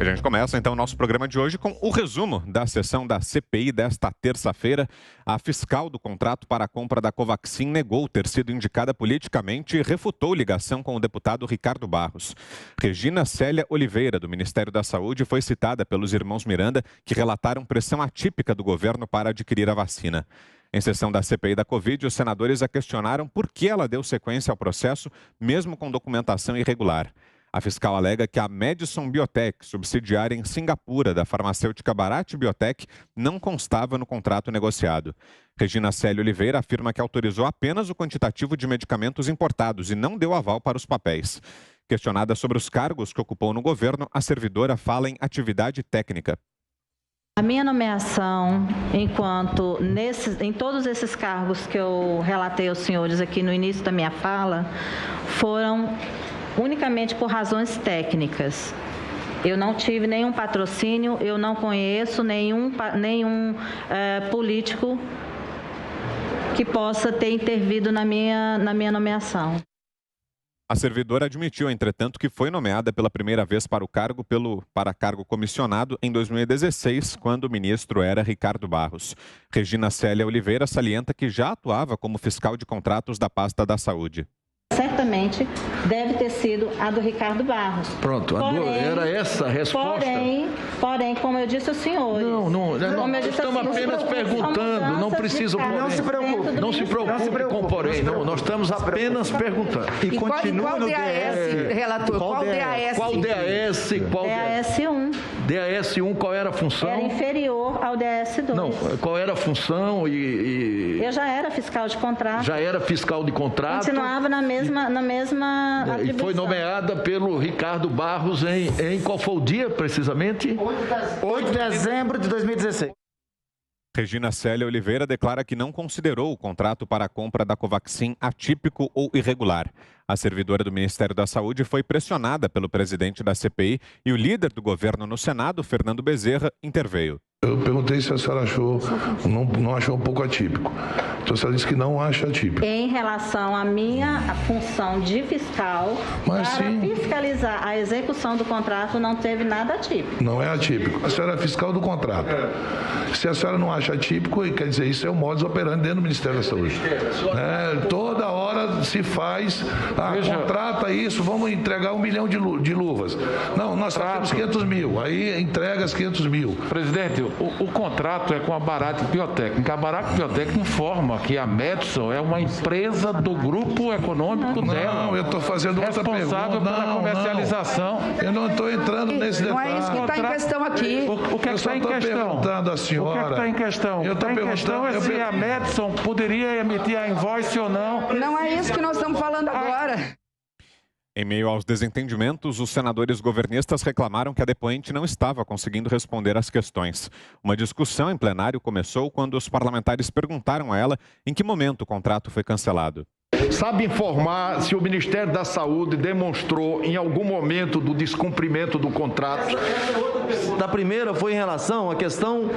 A gente começa então o nosso programa de hoje com o resumo da sessão da CPI desta terça-feira. A fiscal do contrato para a compra da Covaxin negou ter sido indicada politicamente e refutou ligação com o deputado Ricardo Barros. Regina Célia Oliveira, do Ministério da Saúde, foi citada pelos irmãos Miranda, que relataram pressão atípica do governo para adquirir a vacina. Em sessão da CPI da Covid, os senadores a questionaram por que ela deu sequência ao processo, mesmo com documentação irregular. A fiscal alega que a Madison Biotech, subsidiária em Singapura da farmacêutica Bharat Biotech, não constava no contrato negociado. Regina Célia Oliveira afirma que autorizou apenas o quantitativo de medicamentos importados e não deu aval para os papéis. Questionada sobre os cargos que ocupou no governo, a servidora fala em atividade técnica. A minha nomeação, em todos esses cargos que eu relatei aos senhores aqui no início da minha fala, foram unicamente por razões técnicas. Eu não tive nenhum patrocínio, eu não conheço nenhum político que possa ter intervido na minha nomeação. A servidora admitiu, entretanto, que foi nomeada pela primeira vez para cargo comissionado em 2016, quando o ministro era Ricardo Barros. Regina Célia Oliveira salienta que já atuava como fiscal de contratos da pasta da Saúde. Certamente deve ter sido a do Ricardo Barros. Pronto, era essa a resposta? Porém, como eu disse ao senhor... Nós estamos apenas perguntando, não precisa... Não se preocupe com porém, nós estamos apenas perguntando. E qual DAS, relator? Qual DAS? Qual DAS? DAS1. DAS1, qual era a função? Era inferior ao DAS2. Não, qual era a função e... Eu já era fiscal de contrato. Já era fiscal de contrato. Continuava na mesma atribuição. E foi nomeada pelo Ricardo Barros em qual foi o dia, precisamente? 8 de dezembro de 2016. Regina Célia Oliveira declara que não considerou o contrato para a compra da Covaxin atípico ou irregular. A servidora do Ministério da Saúde foi pressionada pelo presidente da CPI e o líder do governo no Senado, Fernando Bezerra, interveio. Eu perguntei se a senhora achou, não achou um pouco atípico. Então a senhora disse que não acha atípico. Em relação à minha função de fiscal, fiscalizar a execução do contrato, não teve nada atípico. Não é atípico. A senhora é fiscal do contrato. Se a senhora não acha atípico, quer dizer, isso é o modus operandi dentro do Ministério da Saúde. Toda hora se faz, contrata isso, vamos entregar 1 milhão de luvas. Não, nós só temos 500 mil, aí entrega as 500 mil. Presidente, o contrato é com a Bharat Biotech. A Bharat Biotech informa que a Madison é uma empresa do grupo econômico dela. Não, eu estou fazendo outra pergunta. Responsável pela comercialização. Eu não estou entrando nesse detalhe. Não é isso que está em questão aqui. O que está em questão? Perguntando à senhora. O que está em questão? O que está em questão é se a Madison poderia emitir a invoice ou não. Não é isso que nós estamos falando agora. Em meio aos desentendimentos, os senadores governistas reclamaram que a depoente não estava conseguindo responder às questões. Uma discussão em plenário começou quando os parlamentares perguntaram a ela em que momento o contrato foi cancelado. Sabe informar se o Ministério da Saúde demonstrou em algum momento do descumprimento do contrato? Da primeira foi em relação à questão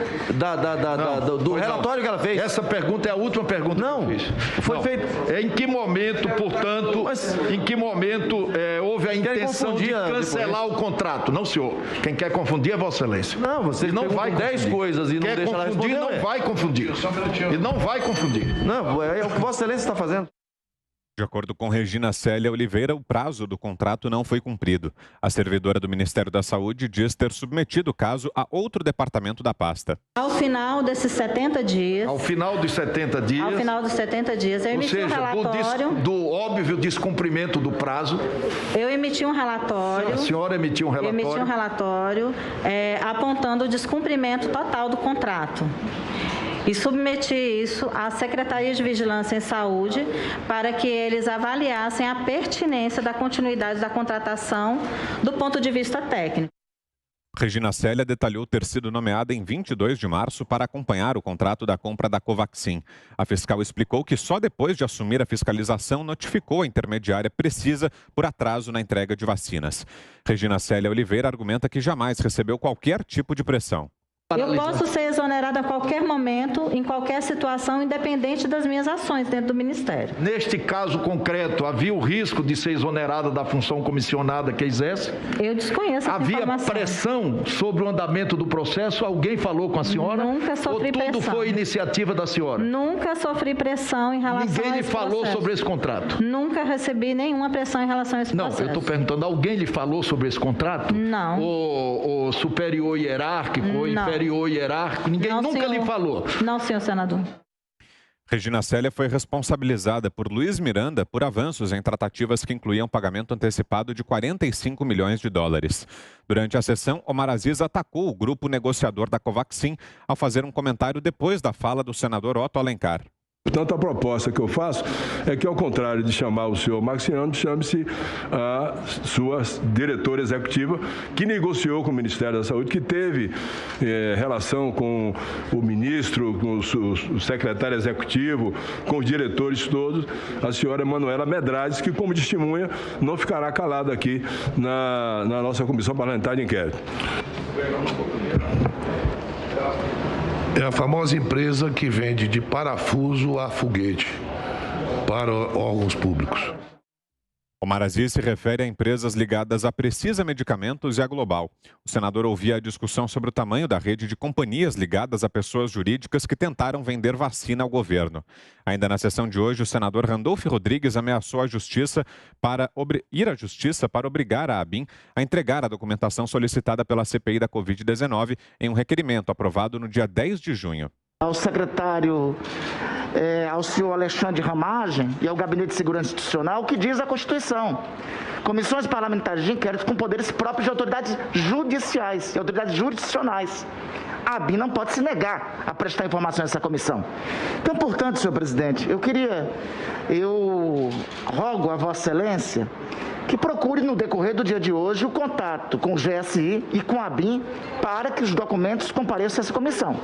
do relatório que ela fez. Essa pergunta é a última pergunta que eu fiz. Foi feito. Em que momento, portanto, houve a intenção de cancelar o contrato? Não, senhor. Quem quer confundir é Vossa Excelência. Não, você não vai 10 coisas e não deixa ela responder. Não vai confundir. Ele não vai confundir. Não, é o que Vossa Excelência está fazendo. De acordo com Regina Célia Oliveira, o prazo do contrato não foi cumprido. A servidora do Ministério da Saúde diz ter submetido o caso a outro departamento da pasta. Ao final desses 70 dias... Ao final dos 70 dias... Ao final dos 70 dias, eu emiti um relatório... do óbvio descumprimento do prazo... Eu emiti um relatório... A senhora emitiu um relatório... Eu emiti um relatório apontando o descumprimento total do contrato. E submeti isso à Secretaria de Vigilância em Saúde para que eles avaliassem a pertinência da continuidade da contratação do ponto de vista técnico. Regina Célia detalhou ter sido nomeada em 22 de março para acompanhar o contrato da compra da Covaxin. A fiscal explicou que só depois de assumir a fiscalização notificou a intermediária Precisa por atraso na entrega de vacinas. Regina Célia Oliveira argumenta que jamais recebeu qualquer tipo de pressão. Eu posso ser exonerada a qualquer momento, em qualquer situação, independente das minhas ações dentro do Ministério. Neste caso concreto, havia o risco de ser exonerada da função comissionada que exerce? Eu desconheço essa informação. Havia pressão sobre o andamento do processo? Alguém falou com a senhora? Nunca sofri pressão. Ou tudo foi iniciativa da senhora? Nunca sofri pressão em relação a esse processo. Ninguém lhe falou sobre esse contrato? Nunca recebi nenhuma pressão em relação a esse processo. Não, eu estou perguntando, alguém lhe falou sobre esse contrato? Não. O superior hierárquico, ou inferior hierárquico, ninguém nunca lhe falou? Não, senhor senador. Regina Célia foi responsabilizada por Luiz Miranda por avanços em tratativas que incluíam pagamento antecipado de 45 milhões de dólares. Durante a sessão, Omar Aziz atacou o grupo negociador da Covaxin ao fazer um comentário depois da fala do senador Otto Alencar. Portanto, a proposta que eu faço é que, ao contrário de chamar o senhor Maxiano, chame-se a sua diretora executiva, que negociou com o Ministério da Saúde, que teve relação com o ministro, com o secretário executivo, com os diretores todos, a senhora Manuela Medrades, que, como testemunha, não ficará calada aqui na nossa Comissão Parlamentar de Inquérito. É a famosa empresa que vende de parafuso a foguete para órgãos públicos. Omar Aziz se refere a empresas ligadas à Precisa Medicamentos e à Global. O senador ouvia a discussão sobre o tamanho da rede de companhias ligadas a pessoas jurídicas que tentaram vender vacina ao governo. Ainda na sessão de hoje, o senador Randolfo Rodrigues ameaçou a justiça ir à justiça para obrigar a ABIN a entregar a documentação solicitada pela CPI da Covid-19 em um requerimento aprovado no dia 10 de junho. Ao secretário, ao senhor Alexandre Ramagem e ao Gabinete de Segurança Institucional, o que diz a Constituição. Comissões parlamentares de inquérito com poderes próprios de autoridades judiciais e autoridades jurisdicionais. A ABIN não pode se negar a prestar informação a essa comissão. Então, portanto, senhor presidente, eu rogo a Vossa Excelência que procure no decorrer do dia de hoje o contato com o GSI e com a ABIN para que os documentos compareçam a essa comissão.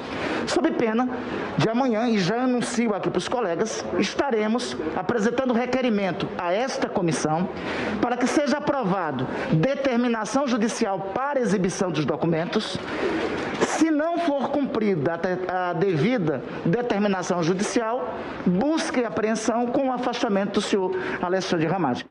Sob pena de amanhã, e já anuncio aqui para os colegas, estaremos apresentando requerimento a esta comissão para que seja aprovado determinação judicial para exibição dos documentos. Se não for cumprida a devida determinação judicial, busque apreensão com o afastamento do senhor Alexandre Ramagem.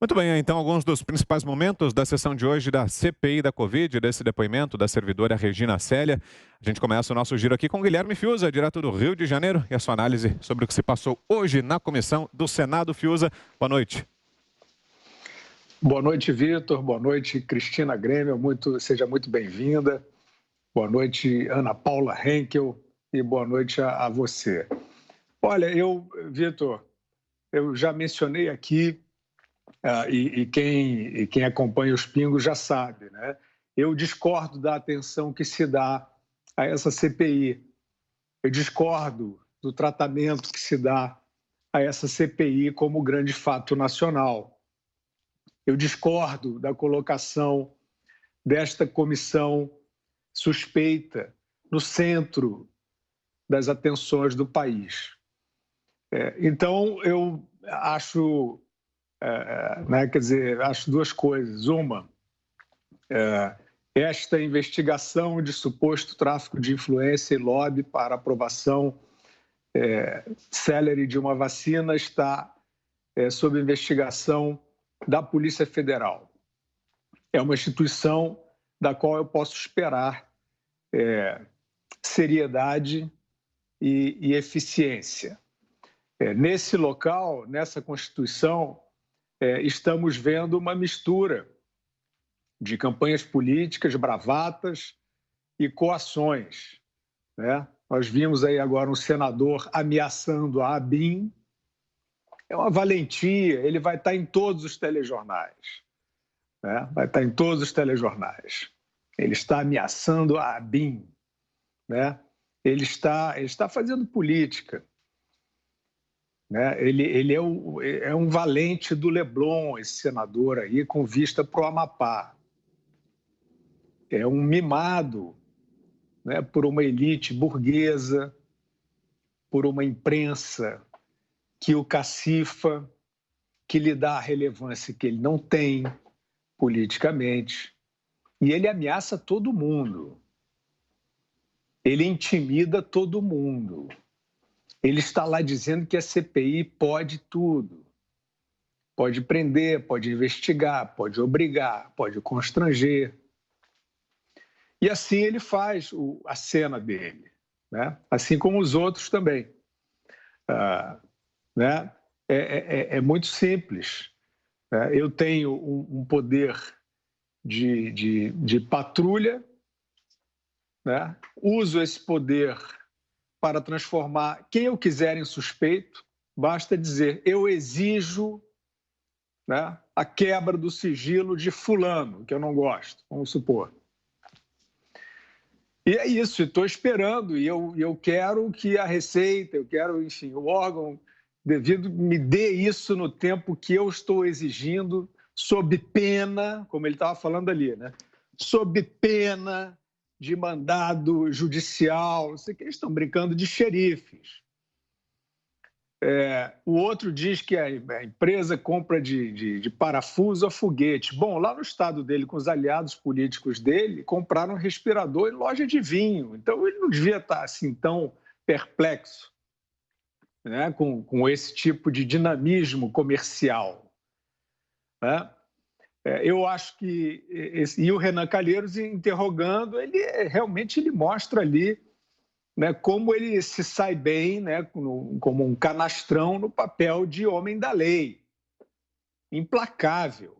Muito bem, então alguns dos principais momentos da sessão de hoje da CPI da Covid, desse depoimento da servidora Regina Célia. A gente começa o nosso giro aqui com Guilherme Fiuza, direto do Rio de Janeiro, e a sua análise sobre o que se passou hoje na comissão do Senado. Fiuza, boa noite. Boa noite, Vitor. Boa noite, Cristina Grêmio. Seja muito bem-vinda. Boa noite, Ana Paula Henkel. E boa noite a você. Olha, Vitor, eu já mencionei aqui, e quem acompanha os pingos já sabe, né? Eu discordo da atenção que se dá a essa CPI. Eu discordo do tratamento que se dá a essa CPI como grande fato nacional. Eu discordo da colocação desta comissão suspeita no centro das atenções do país. Então, eu acho... acho duas coisas. Uma, esta investigação de suposto tráfico de influência e lobby para aprovação célere de uma vacina está sob investigação da Polícia Federal. É uma instituição da qual eu posso esperar seriedade e eficiência. Nesse local, nessa Constituição, estamos vendo uma mistura de campanhas políticas, bravatas e coações, né? Nós vimos aí agora um senador ameaçando a ABIN. É uma valentia, ele vai estar em todos os telejornais, né? Vai estar em todos os telejornais. Ele está ameaçando a ABIN, né? Ele está fazendo política. Né? Ele é um valente do Leblon, esse senador aí, com vista para o Amapá. É um mimado, né, por uma elite burguesa, por uma imprensa que o cacifa, que lhe dá a relevância que ele não tem politicamente. E ele ameaça todo mundo. ele intimida todo mundo. Ele está lá dizendo que a CPI pode tudo. Pode prender, pode investigar, pode obrigar, pode constranger. E assim ele faz a cena dele, né? Assim como os outros também. Né? É muito simples. Eu tenho um poder de patrulha, né? Uso esse poder para transformar quem eu quiser em suspeito. Basta dizer, eu exijo, né, a quebra do sigilo de fulano, que eu não gosto, vamos supor. E é isso, estou esperando, e eu quero que a Receita, eu quero, enfim, o órgão devido me dê isso no tempo que eu estou exigindo, sob pena, como ele estava falando ali, né? Sob pena de mandado judicial, não sei o que, eles estão brincando de xerifes. O outro diz que a empresa compra de parafuso a foguete. Bom, lá no estado dele, com os aliados políticos dele, compraram um respirador em loja de vinho. Então, ele não devia estar assim tão perplexo, né, com esse tipo de dinamismo comercial. Né? Eu acho que... E o Renan Calheiros, interrogando, realmente ele mostra ali, né, como ele se sai bem, né, como um canastrão no papel de homem da lei, implacável.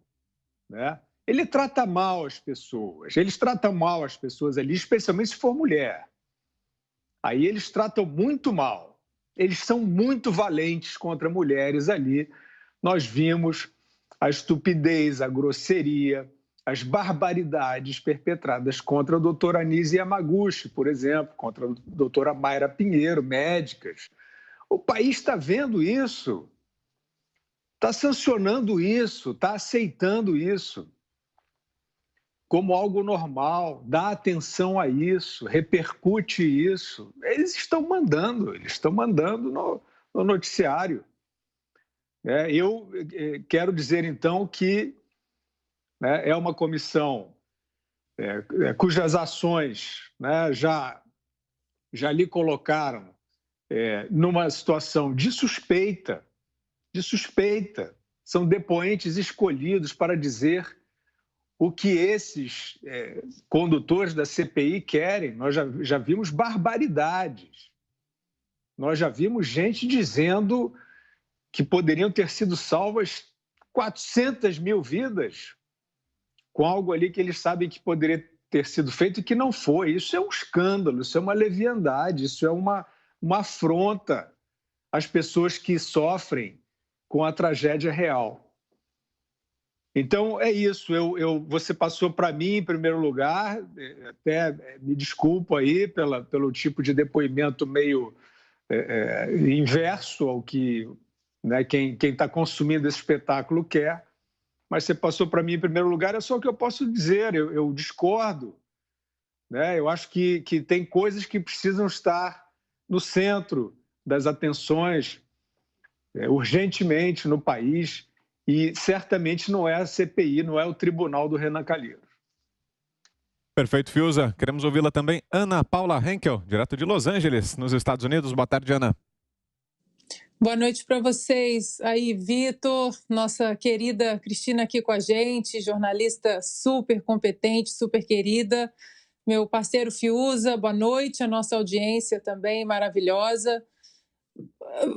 Né? Ele trata mal as pessoas, eles tratam mal as pessoas ali, especialmente se for mulher. Aí eles tratam muito mal, eles são muito valentes contra mulheres ali. Nós vimos a estupidez, a grosseria, as barbaridades perpetradas contra a doutora Anísia Yamaguchi, por exemplo, contra a doutora Mayra Pinheiro, médicas. O país está vendo isso, está sancionando isso, está aceitando isso como algo normal, dá atenção a isso, repercute isso. Eles estão mandando no noticiário. Eu quero dizer, então, que é uma comissão cujas ações, né, já lhe colocaram numa situação de suspeita. São depoentes escolhidos para dizer o que esses condutores da CPI querem. Nós já vimos barbaridades. Nós já vimos gente dizendo que poderiam ter sido salvas 400 mil vidas com algo ali que eles sabem que poderia ter sido feito e que não foi. Isso é um escândalo, isso é uma leviandade, isso é uma afronta às pessoas que sofrem com a tragédia real. Então, é isso. Você passou para mim, em primeiro lugar, até me desculpo aí pelo tipo de depoimento meio inverso ao que, né, quem está consumindo esse espetáculo quer. Mas você passou para mim em primeiro lugar, é só o que eu posso dizer, eu discordo. Né? Eu acho que tem coisas que precisam estar no centro das atenções urgentemente no país e certamente não é a CPI, não é o tribunal do Renan Calheiros. Perfeito, Fiuza. Queremos ouvi-la também, Ana Paula Henkel, direto de Los Angeles, nos Estados Unidos. Boa tarde, Ana. Boa noite para vocês. Aí, Vitor, nossa querida Cristina aqui com a gente, jornalista super competente, super querida. Meu parceiro Fiuza, boa noite. A nossa audiência também maravilhosa.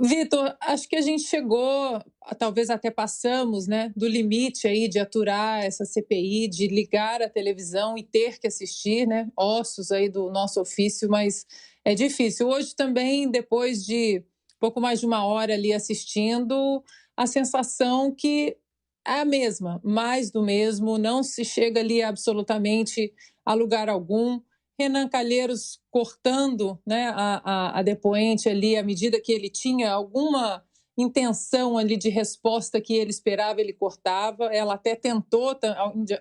Vitor, acho que a gente chegou, talvez até passamos, né, do limite aí de aturar essa CPI, de ligar a televisão e ter que assistir, né, ossos aí do nosso ofício, mas é difícil. Hoje também, depois de pouco mais de uma hora ali assistindo, a sensação que é a mesma, mais do mesmo, não se chega ali absolutamente a lugar algum. Renan Calheiros cortando, né, a depoente ali, à medida que ele tinha alguma intenção ali de resposta que ele esperava, ele cortava. Ela até tentou,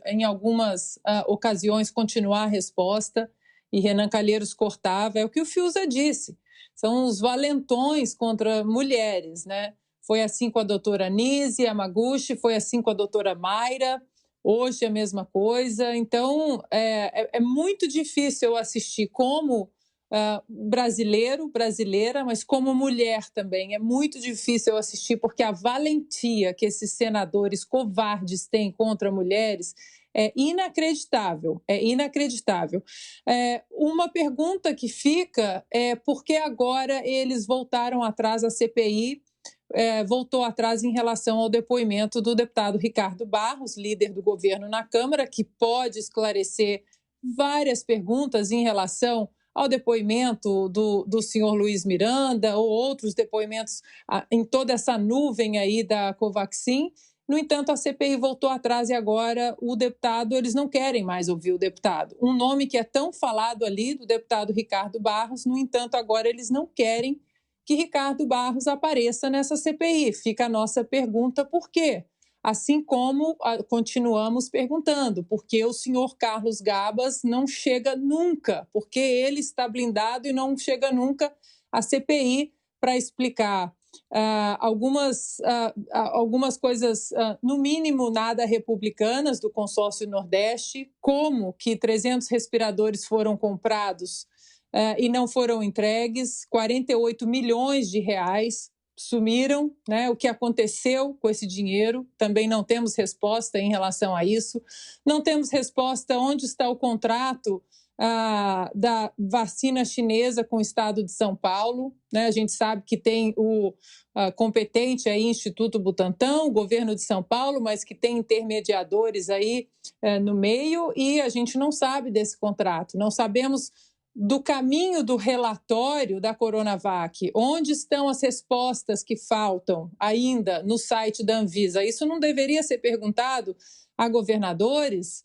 em algumas ocasiões, continuar a resposta, e Renan Calheiros cortava. É o que o Fiuza disse, são os valentões contra mulheres, né? Foi assim com a doutora Anísia Yamaguchi, foi assim com a doutora Mayra, hoje é a mesma coisa. Então, é muito difícil eu assistir como brasileira, mas como mulher também. É muito difícil eu assistir, porque a valentia que esses senadores covardes têm contra mulheres é inacreditável, uma pergunta que fica é por que agora eles voltaram atrás, a CPI voltou atrás em relação ao depoimento do deputado Ricardo Barros, líder do governo na Câmara, que pode esclarecer várias perguntas em relação ao depoimento do senhor Luiz Miranda ou outros depoimentos em toda essa nuvem aí da Covaxin. No entanto, a CPI voltou atrás e agora eles não querem mais ouvir o deputado. Um nome que é tão falado ali, do deputado Ricardo Barros, no entanto, agora eles não querem que Ricardo Barros apareça nessa CPI. Fica a nossa pergunta, por quê? Assim como continuamos perguntando, por que o senhor Carlos Gabas não chega nunca? Por que ele está blindado e não chega nunca à CPI para explicar algumas coisas, no mínimo nada republicanas do consórcio Nordeste, como que 300 respiradores foram comprados e não foram entregues, 48 milhões de reais sumiram, né? O que aconteceu com esse dinheiro, também não temos resposta em relação a isso. Não temos resposta onde está o contrato da vacina chinesa com o estado de São Paulo, né? A gente sabe que tem o competente aí Instituto Butantan, o governo de São Paulo, mas que tem intermediadores aí no meio, e a gente não sabe desse contrato, não sabemos do caminho do relatório da Coronavac. Onde estão as respostas que faltam ainda no site da Anvisa? Isso não deveria ser perguntado a governadores?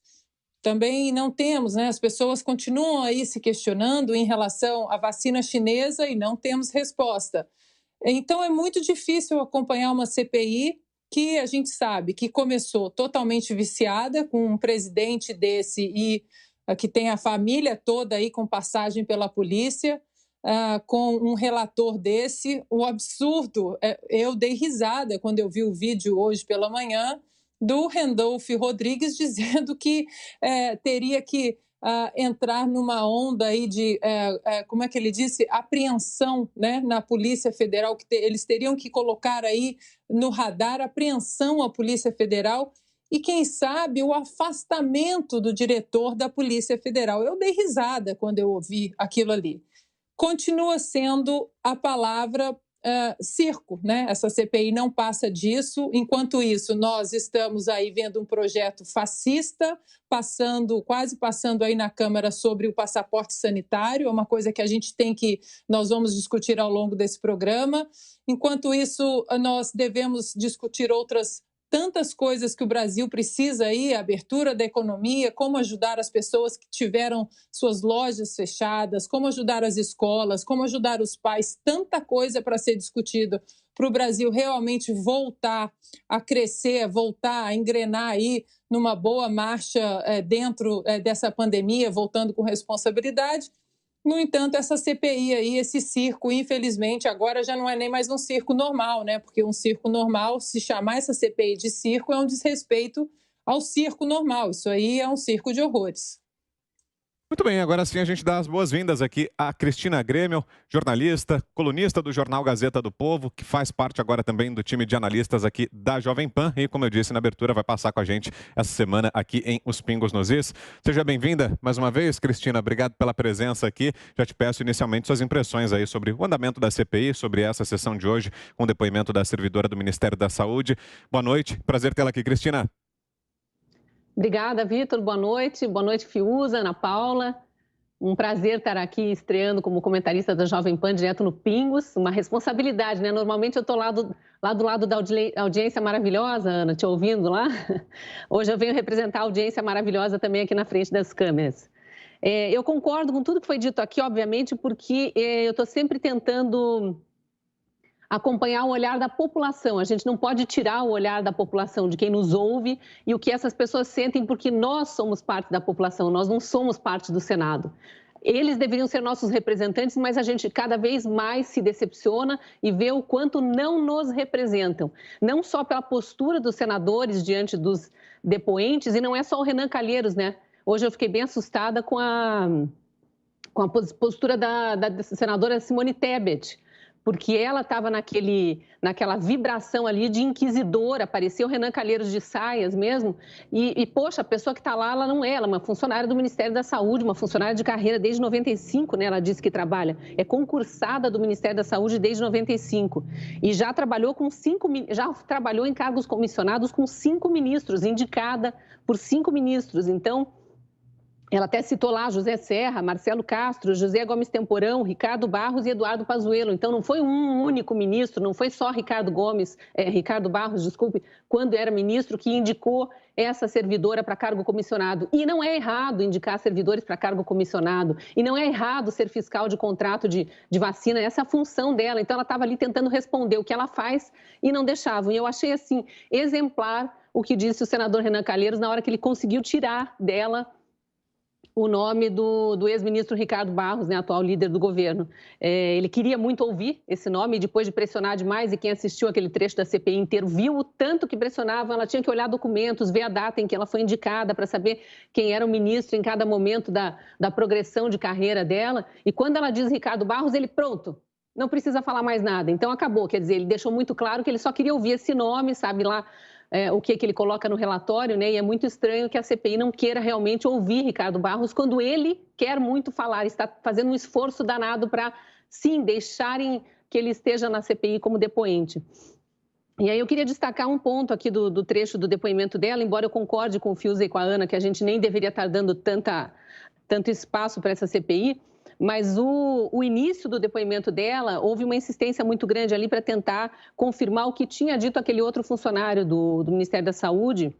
Também não temos, né? As pessoas continuam aí se questionando em relação à vacina chinesa e não temos resposta. Então, é muito difícil acompanhar uma CPI que a gente sabe que começou totalmente viciada, com um presidente desse e que tem a família toda aí com passagem pela polícia, com um relator desse. O absurdo, eu dei risada quando eu vi o vídeo hoje pela manhã do Randolph Rodrigues dizendo que teria que entrar numa onda aí de, como é que ele disse, apreensão, né, na Polícia Federal, que eles teriam que colocar aí no radar apreensão à Polícia Federal e, quem sabe, o afastamento do diretor da Polícia Federal. Eu dei risada quando eu ouvi aquilo ali. Continua sendo a palavra circo, né? Essa CPI não passa disso. Enquanto isso, nós estamos aí vendo um projeto fascista quase passando aí na Câmara sobre o passaporte sanitário, é uma coisa que nós vamos discutir ao longo desse programa. Enquanto isso, nós devemos discutir tantas coisas que o Brasil precisa aí, a abertura da economia, como ajudar as pessoas que tiveram suas lojas fechadas, como ajudar as escolas, como ajudar os pais, tanta coisa para ser discutida para o Brasil realmente voltar a crescer, voltar a engrenar aí numa boa marcha dentro dessa pandemia, voltando com responsabilidade. No entanto, essa CPI aí, esse circo, infelizmente, agora já não é nem mais um circo normal, né? Porque um circo normal, se chamar essa CPI de circo, é um desrespeito ao circo normal. Isso aí é um circo de horrores. Muito bem, agora sim a gente dá as boas-vindas aqui a Cristina Grêmio, jornalista, colunista do jornal Gazeta do Povo, que faz parte agora também do time de analistas aqui da Jovem Pan e, como eu disse na abertura, vai passar com a gente essa semana aqui em Os Pingos nos Is. Seja bem-vinda mais uma vez, Cristina, obrigado pela presença aqui. Já te peço inicialmente suas impressões aí sobre o andamento da CPI, sobre essa sessão de hoje, com o depoimento da servidora do Ministério da Saúde. Boa noite, prazer tê-la aqui, Cristina. Obrigada, Vitor. Boa noite, Fiuza, Ana Paula. Um prazer estar aqui estreando como comentarista da Jovem Pan direto no Pingos. Uma responsabilidade, né? Normalmente eu estou lá do lado da audiência maravilhosa, Ana, te ouvindo lá. Hoje eu venho representar a audiência maravilhosa também aqui na frente das câmeras. Eu concordo com tudo que foi dito aqui, obviamente, porque eu estou sempre tentando acompanhar o olhar da população. A gente não pode tirar o olhar da população, de quem nos ouve e o que essas pessoas sentem, porque nós somos parte da população, nós não somos parte do Senado. Eles deveriam ser nossos representantes, mas a gente cada vez mais se decepciona e vê o quanto não nos representam. Não só pela postura dos senadores diante dos depoentes, e não é só o Renan Calheiros, né? Hoje eu fiquei bem assustada com com a postura da senadora Simone Tebet, porque ela estava naquela vibração ali de inquisidora, parecia o Renan Calheiros de Saias mesmo, poxa, a pessoa que está lá, ela não é, ela é uma funcionária do Ministério da Saúde, uma funcionária de carreira desde 95, né, ela disse que trabalha, é concursada do Ministério da Saúde desde 95, e já trabalhou em cargos comissionados com 5 ministros, indicada por 5 ministros, então... Ela até citou lá José Serra, Marcelo Castro, José Gomes Temporão, Ricardo Barros e Eduardo Pazuello. Então, não foi um único ministro, não foi só Ricardo Barros, desculpe, quando era ministro, que indicou essa servidora para cargo comissionado. E não é errado indicar servidores para cargo comissionado. E não é errado ser fiscal de contrato de vacina. Essa é a função dela. Então, ela estava ali tentando responder o que ela faz e não deixavam. E eu achei, assim, exemplar o que disse o senador Renan Calheiros na hora que ele conseguiu tirar dela o nome do ex-ministro Ricardo Barros, né, atual líder do governo. Ele queria muito ouvir esse nome, e depois de pressionar demais, e quem assistiu aquele trecho da CPI inteiro viu o tanto que pressionavam, ela tinha que olhar documentos, ver a data em que ela foi indicada para saber quem era o ministro em cada momento da progressão de carreira dela. E quando ela diz Ricardo Barros, ele pronto, não precisa falar mais nada. Então acabou, quer dizer, ele deixou muito claro que ele só queria ouvir esse nome, sabe lá, o que ele coloca no relatório, né? E é muito estranho que a CPI não queira realmente ouvir Ricardo Barros quando ele quer muito falar, está fazendo um esforço danado para, sim, deixarem que ele esteja na CPI como depoente. E aí eu queria destacar um ponto aqui do trecho do depoimento dela, embora eu concorde com o Fiuza e com a Ana que a gente nem deveria estar dando tanto espaço para essa CPI, mas o início do depoimento dela, houve uma insistência muito grande ali para tentar confirmar o que tinha dito aquele outro funcionário do Ministério da Saúde,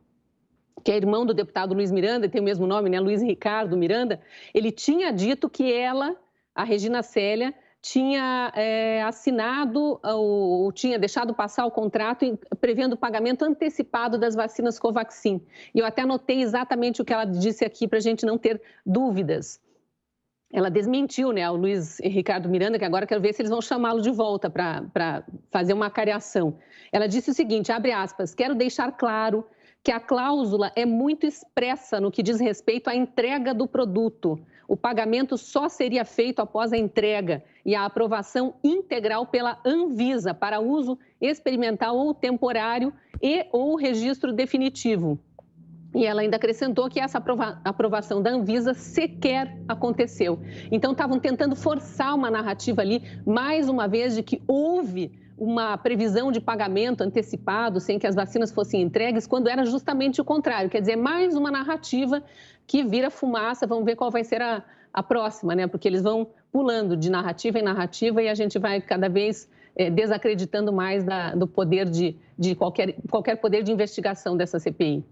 que é irmão do deputado Luiz Miranda, tem o mesmo nome, né, Luiz Ricardo Miranda. Ele tinha dito que ela, a Regina Célia, tinha assinado ou tinha deixado passar o contrato prevendo o pagamento antecipado das vacinas Covaxin. E eu até anotei exatamente o que ela disse aqui para a gente não ter dúvidas. Ela desmentiu, né, o Luiz Ricardo Miranda, que agora quero ver se eles vão chamá-lo de volta para fazer uma cariação. Ela disse o seguinte, abre aspas, quero deixar claro que a cláusula é muito expressa no que diz respeito à entrega do produto. O pagamento só seria feito após a entrega e a aprovação integral pela Anvisa para uso experimental ou temporário ou registro definitivo. E ela ainda acrescentou que essa aprovação da Anvisa sequer aconteceu. Então, estavam tentando forçar uma narrativa ali, mais uma vez, de que houve uma previsão de pagamento antecipado, sem que as vacinas fossem entregues, quando era justamente o contrário. Quer dizer, mais uma narrativa que vira fumaça. Vamos ver qual vai ser a próxima, né? Porque eles vão pulando de narrativa em narrativa e a gente vai cada vez desacreditando mais do poder de qualquer poder de investigação dessa CPI.